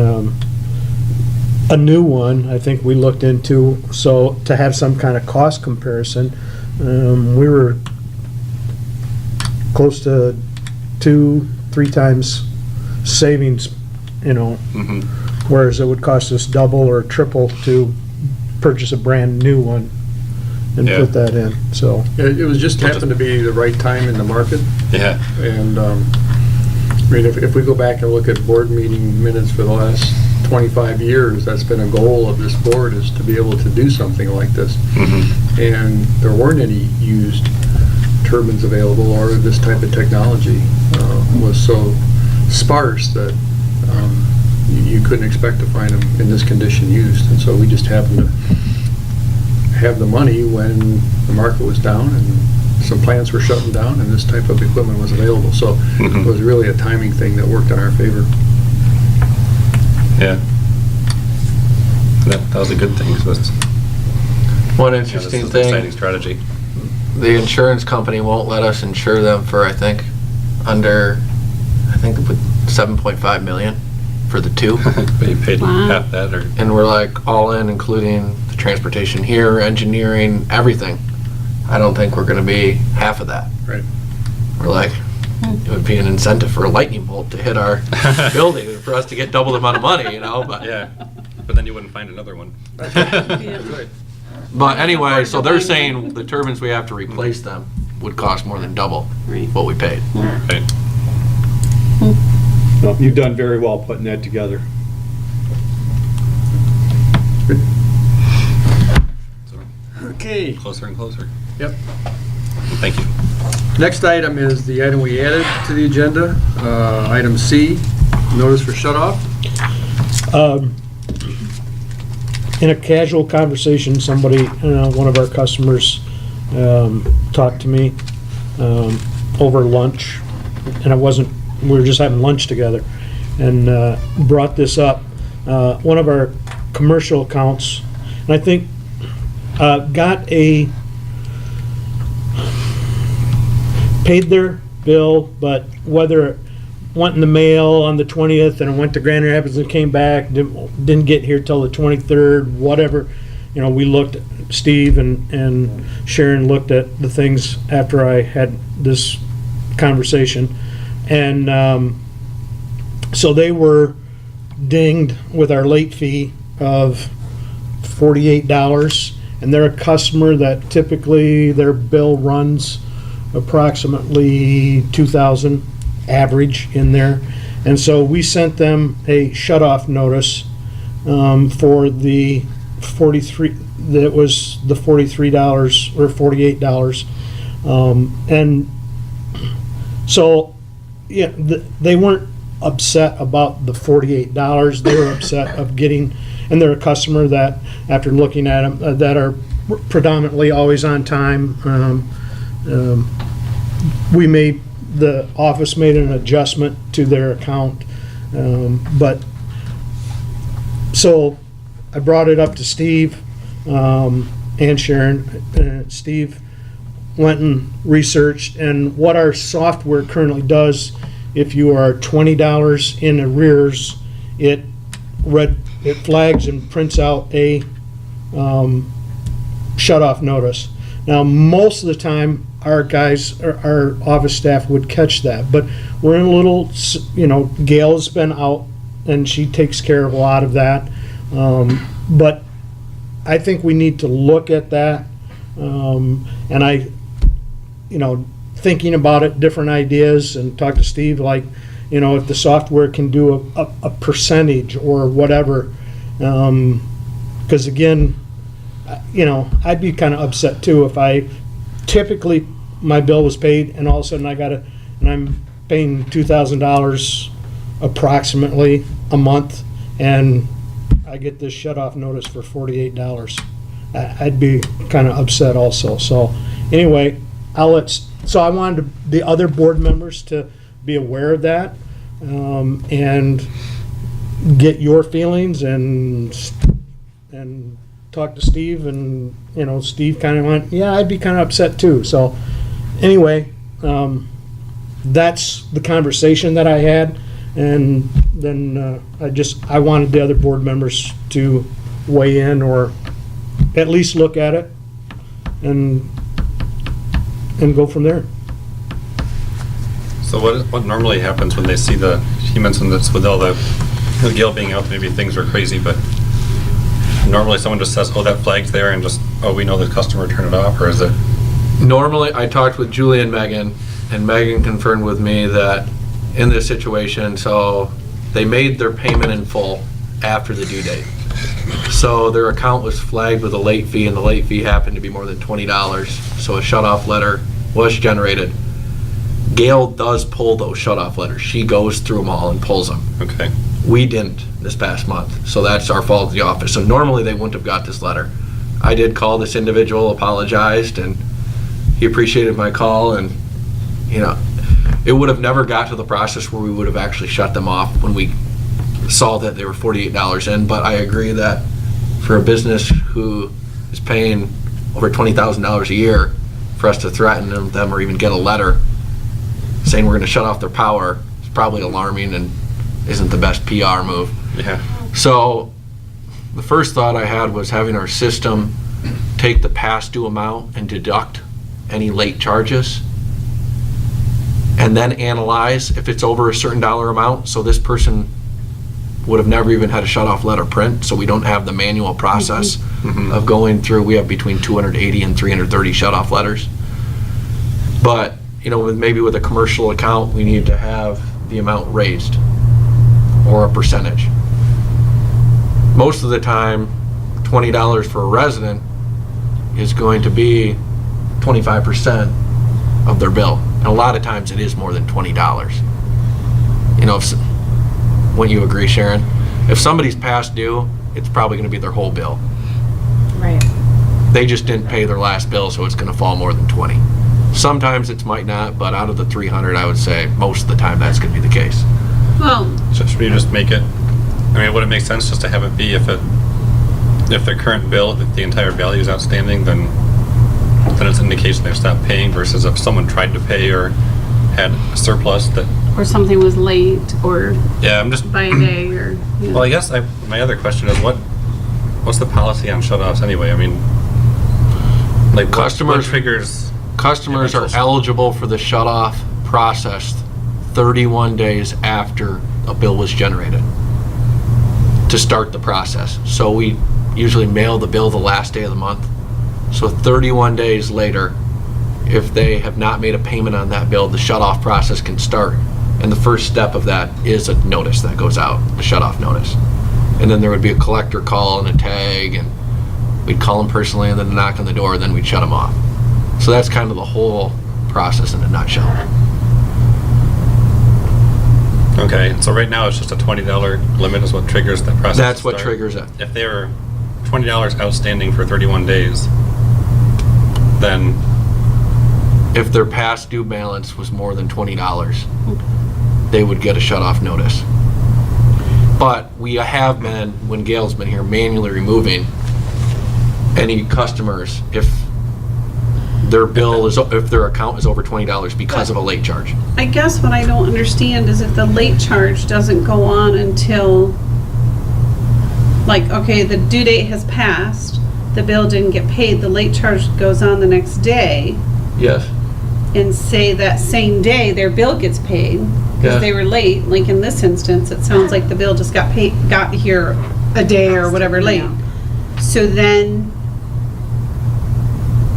a new one, I think we looked into, so to have some kind of cost comparison, we were close to 2-3 times savings, you know, mhm. whereas it would cost us double or triple to purchase a brand new one and Yeah. put that in, so. It was just happened to be the right time in the market, Yeah, and, I mean, if we go back and look at board meeting minutes for the last 25 years, that's been a goal of this board, is to be able to do something like this. mhm. And there weren't any used turbines available, or this type of technology was so sparse that you couldn't expect to find them in this condition used. And so we just happened to have the money when the market was down and some plants were shutting down and this type of equipment was available. So Mhm. it was really a timing thing that worked in our favor. Yeah. That was a good thing, so it's, One yeah, this interesting is an exciting thing, strategy. the insurance company won't let us insure them for, I think, with 7.5 million for the two. But you paid Wow. half that, or, And we're like all in, including the transportation here, engineering, everything. I don't think we're gonna be half of that. Right. We're like, it would be an incentive for a lightning bolt to hit our building for us to get double the amount of money, you know, but yeah. But then you wouldn't find another one. Yeah. But anyway, so they're saying the turbines we have to replace them would cost more than double Right. what we paid. Right. No, you've done very well putting that together. Okay. Closer and closer. Yep. Thank you. Next item is the item we added to the agenda, item C, notice for shut-off. In a casual conversation, somebody, one of our customers, talked to me, over lunch, and we were just having lunch together, and, brought this up. One of our commercial accounts, and I think, paid their bill, but whether it went in the mail on the 20th and it went to Grand Rapids and came back, didn't get here till the 23rd, whatever. You know, we looked, Steve and Sharon looked at the things after I had this conversation. And so they were dinged with our late fee of $48. And they're a customer that typically their bill runs approximately 2,000 average in there. And so we sent them a shut-off notice for the 43, that was the $43 or $48. And so, yeah, they weren't upset about the $48. They were upset of getting, and they're a customer that, after looking at them, that are predominantly always on time. The office made an adjustment to their account, but, so I brought it up to Steve and Sharon. Steve went and researched, and what our software currently does, if you are $20 in arrears, it flags and prints out a shut-off notice. Now, most of the time, our guys, our office staff would catch that, but we're in a little, Gail's been out, and she takes care of a lot of that. But I think we need to look at that, and I, thinking about it, different ideas, and talk to Steve, like, if the software can do a percentage or whatever, because again, I'd be kind of upset too if I typically my bill was paid and all of a sudden and I'm paying $2,000 approximately a month, and I get this shut-off notice for $48. I'd be kind of upset also. So anyway, I wanted the other board members to be aware of that, and get your feelings and talk to Steve, and Steve kind of went, yeah, I'd be kind of upset too. So anyway, that's the conversation that I had, and then I wanted the other board members to weigh in, or at least look at it and go from there. So what normally happens when they see you mentioned this with all the Gail being out, maybe things are crazy, but normally someone just says, oh, that flag's there, and just, oh, we know the customer, turn it off, or is it? Normally, I talked with Julie and Megan confirmed with me that in this situation, so they made their payment in full after the due date. So their account was flagged with a late fee, and the late fee happened to be more than $20. So a shut-off letter was generated. Gail does pull those shut-off letters. She goes through them all and pulls them. Okay. We didn't this past month, so that's our fault at the office. So normally they wouldn't have got this letter. I did call this individual, apologized, and he appreciated my call, and it would have never got to the process where we would have actually shut them off when we saw that they were $48 in. But I agree that for a business who is paying over $20,000 a year, for us to threaten them or even get a letter saying we're going to shut off their power is probably alarming and isn't the best PR move. Yeah. So the first thought I had was having our system take the past due amount and deduct any late charges, and then analyze if it's over a certain dollar amount. So this person would have never even had a shut-off letter print, so we don't have the manual process of going through. We have between 280 and 330 shut-off letters. But, maybe with a commercial account, we need to have the amount raised or a percentage. Most of the time, $20 for a resident is going to be 25% of their bill. And a lot of times it is more than $20. Wouldn't you agree, Sharon? If somebody's past due, it's probably going to be their whole bill. Right. They just didn't pay their last bill, so it's going to fall more than 20. Sometimes it might not, but out of the 300, I would say most of the time that's going to be the case. Well, So should we just make it, would it make sense just to have it be if their current bill, the entire value is outstanding, then it's an indication they've stopped paying, versus if someone tried to pay or had a surplus that, or something was late, or yeah, I'm just, by a day, or, well, I guess my other question is what's the policy on shut-offs anyway? What Customers- triggers? Customers are Eventual- eligible for the shut-off processed 31 days after a bill was generated to start the process. So we usually mail the bill the last day of the month. So 31 days later, if they have not made a payment on that bill, the shut-off process can start. And the first step of that is a notice that goes out, a shut-off notice. And then there would be a collector call and a tag, and we'd call them personally and then knock on the door, and then we'd shut them off. So that's kind of the whole process in a nutshell. Okay, so right now it's just a $20 limit is what triggers that process. That's to what start. triggers it. If they were $20 outstanding for 31 days, then, If their past due balance was more than $20, they would get a shut-off notice. But we have been, when Gail's been here, manually removing any customers if their bill is, if their account is over $20 because of a late charge. I guess what I don't understand is if the late charge doesn't go on until, okay, the due date has passed, the bill didn't get paid, the late charge goes on the next day, Yes. and say that same day their bill gets paid, Yeah. because they were late, like in this instance, it sounds like the bill just got here a day or whatever late. So then,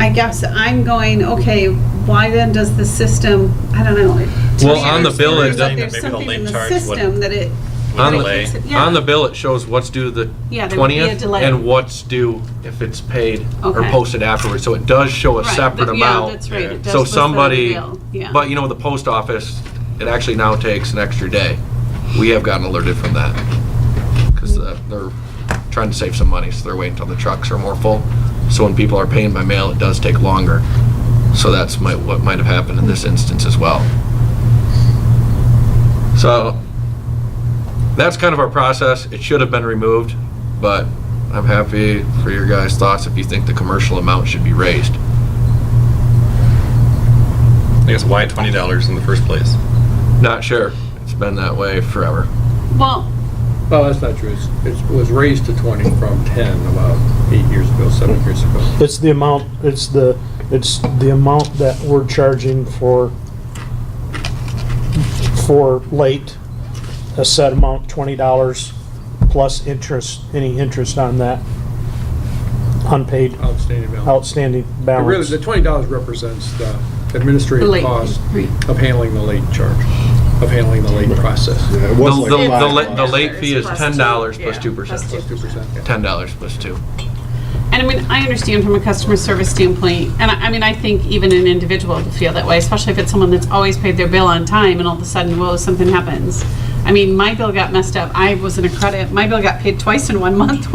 I guess I'm going, okay, why then does the system, I don't know. Well, on the bill, it There's doesn't- maybe the something late in the charge would- system that it. On Would the, delay. Yeah. on the bill, it shows what's due the Yeah, there would be a 20th delay. and what's due if it's paid or Okay. posted afterwards. So it does show a Right, separate yeah, amount. that's right. It does So list that on the somebody, bill, yeah. but the post office, it actually now takes an extra day. We have gotten alerted from that because they're trying to save some money, so they're waiting until the trucks are more full. So when people are paying by mail, it does take longer. So that's what might have happened in this instance as well. So that's kind of our process. It should have been removed, but I'm happy for your guys' thoughts if you think the commercial amount should be raised. I guess why $20 in the first place? Not sure. It's been that way forever. Well, Well, that's not true. It was raised to 20 from 10 about 8 years ago, 7 years ago. It's the amount, it's the amount that we're charging for late, a set amount, $20 plus interest, any interest on that unpaid Outstanding balance. outstanding But really, balance. the $20 represents the the administrative late, cost right. of handling the late charge, of handling the late process. Yeah, it The, was like the, $5. the late fee is Plus $10 two, plus yeah, 2%. plus Plus 2%, yeah. $10 plus 2. And I mean, I understand from a customer service standpoint, and I think even an individual would feel that way, especially if it's someone that's always paid their bill on time and all of a sudden, whoa, something happens. I mean, my bill got messed up. I was in a credit. My bill got paid twice in 1 month,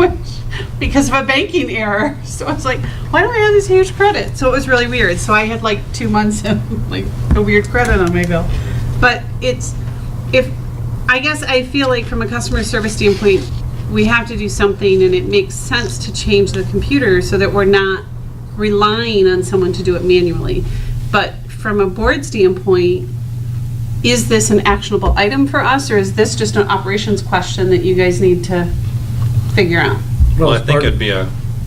because of a banking error. So I was like, why do I have this huge credit? So it was really weird. So I had 2 months of a weird credit on my bill. But I guess I feel like from a customer service standpoint, we have to do something, and it makes sense to change the computer so that we're not relying on someone to do it manually. But from a board standpoint, is this an actionable item for us, or is this just an operations question that you guys need to figure out? Well, I it's think part- it'd be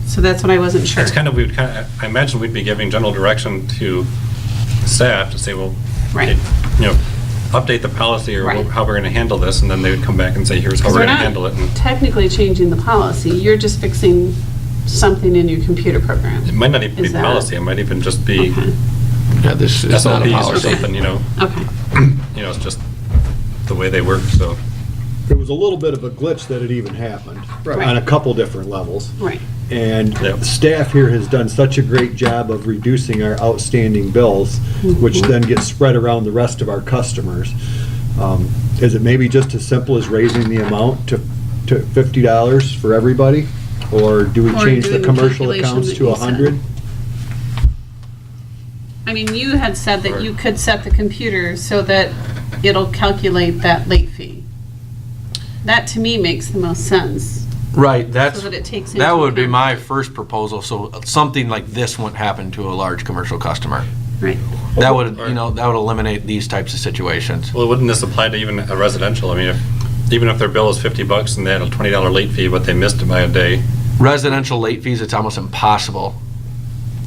So that's what I wasn't sure. it's kind of, I imagine we'd be giving general direction to staff to say, well, Right. hey, update the policy or Right. how we're going to handle this, and then they would come back and say, here's how Because we're we're going to not handle it. And technically changing the policy, you're just fixing something in your computer program. it might not even be Is that- policy, it might even just be Okay, Yeah, this is not a SOPs or policy. something, okay. it's just the way they work, so. It was a little bit of a glitch that it even happened Right. on a couple different levels. Right. And Yep. staff here has done such a great job of reducing our outstanding bills, which then get spread around the rest of our customers. Is it maybe just as simple as raising the amount to $50 for everybody? Or do we Or change the doing the commercial calculation accounts that to you 100? I mean, you had said that you could set the computer so that it'll calculate that late fee. That to me makes the most sense. Right, that's, So that it takes that into would be account- my first proposal, so something like this wouldn't happen to a large commercial customer. Right. That would, that would eliminate these types of situations. Well, wouldn't this apply to even a residential? I mean, even if their bill is $50 and they had a $20 late fee, but they missed it by a day, Residential late fees, it's almost impossible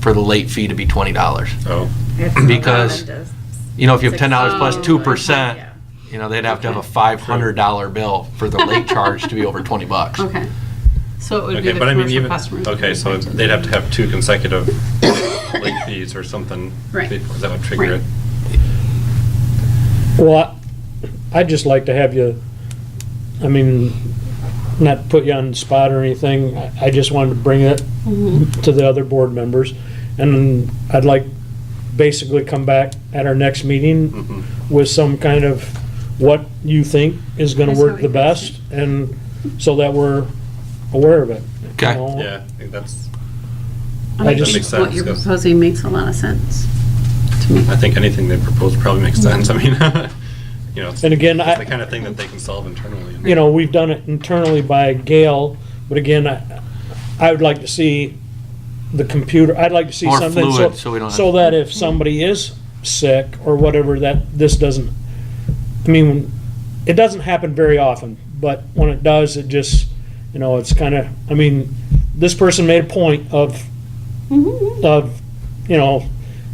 for the late fee to be $20. oh, Because, if you have $10 plus Oh, 2%, yeah. they'd have to have a $500 bill for the late charge to be over $20. Okay. So it would be okay, the but I mean, commercial even, customers. okay, so they'd have to have 2 consecutive late fees or something. Right. That would trigger Right. it. Well, I'd just like to have you, I mean, not put you on the spot or anything. I just wanted to bring it to the other board members. And I'd like basically come back at our next meeting with some kind of what you think is gonna Here's how work we the fix best, and so that we're aware of it. you Okay. know? Yeah, I think that's, I just- makes What sense, you're yes. proposing makes a lot of sense to me. I think anything they propose probably makes sense. I mean, it's And again, it's the kind of thing that they can solve internally. We've done it internally by Gail, but again, I would like to see the computer, I'd like to see More something fluid, so we don't have- so that if somebody is sick or whatever, that this doesn't, I mean, it doesn't happen very often, but when it does, it just, it's kind of, I mean, this person made a point of,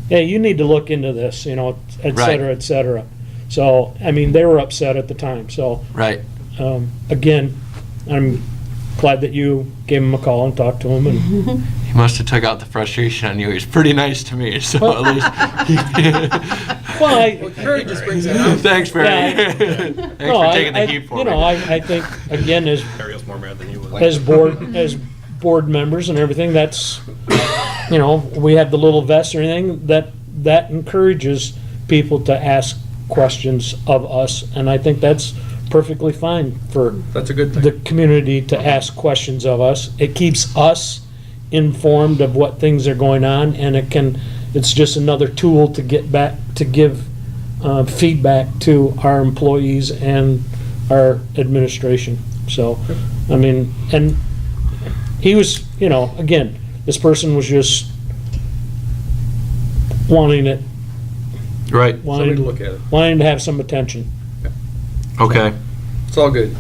hey, you need to look into this, et Right. cetera, et cetera. So, I mean, they were upset at the time, so. Right. Again, I'm glad that you gave him a call and talked to him, and He must have took out the frustration on you. He's pretty nice to me, so at least. well, Barry just brings that up. Thanks, Barry. Yeah, Thanks no, for taking the heat for me. I think, again, Ariel's more mad than he was. as board members and everything, that's, we have the little vest or anything, that encourages people to ask questions of us, and I think that's perfectly fine for That's a good the thing. community to ask questions of us. It keeps us informed of what things are going on, and it's just another tool to get back, to give feedback to our employees and our administration. So, I mean, and he was, again, this person was just wanting it, Right, Somebody to look at it. wanting to have some attention. okay. It's all good.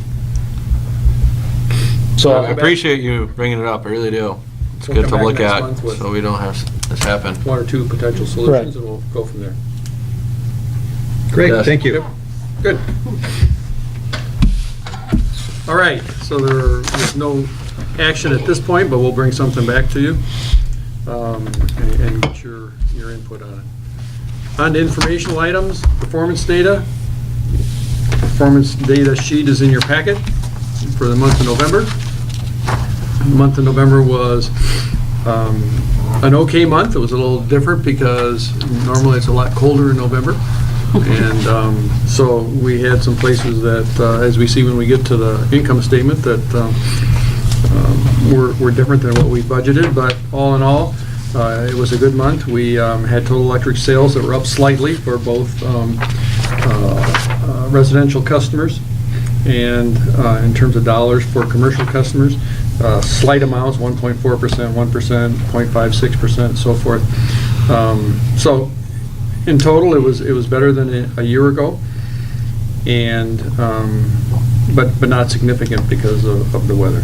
So, I appreciate you bringing it up, I really do. It's We'll good come to back look next at, month with- so we don't have this happen. 1 or 2 potential solutions, and we'll go from there. Great, Yes. thank you. Good. All right, so there's no action at this point, but we'll bring something back to you and get your input on it. On to informational items, performance data. Performance data sheet is in your packet for the month of November. The month of November was an okay month. It was a little different because normally it's a lot colder in November. And so we had some places that, as we see when we get to the income statement, that were different than what we budgeted. But all in all, it was a good month. We had total electric sales that were up slightly for both residential customers and in terms of dollars for commercial customers. Slight amounts, 1.4%, 1%, 0.56%, and so forth. So in total, it was better than a year ago, and but not significant because of the weather.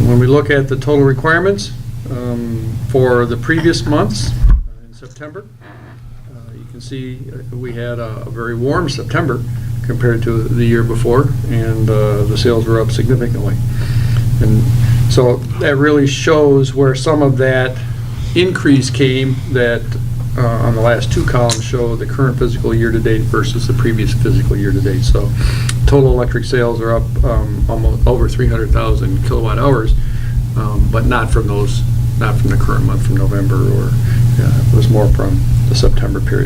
When we look at the total requirements for the previous months in September, you can can see, we had a very warm September compared to the year before, and the sales were up significantly. And so that really shows where some of that increase came, that on the last two columns show the current fiscal year-to-date versus the previous fiscal year-to-date. So total electric sales are up almost over 300,000 kilowatt hours, but not from the current month, from November, or it was more from the September period.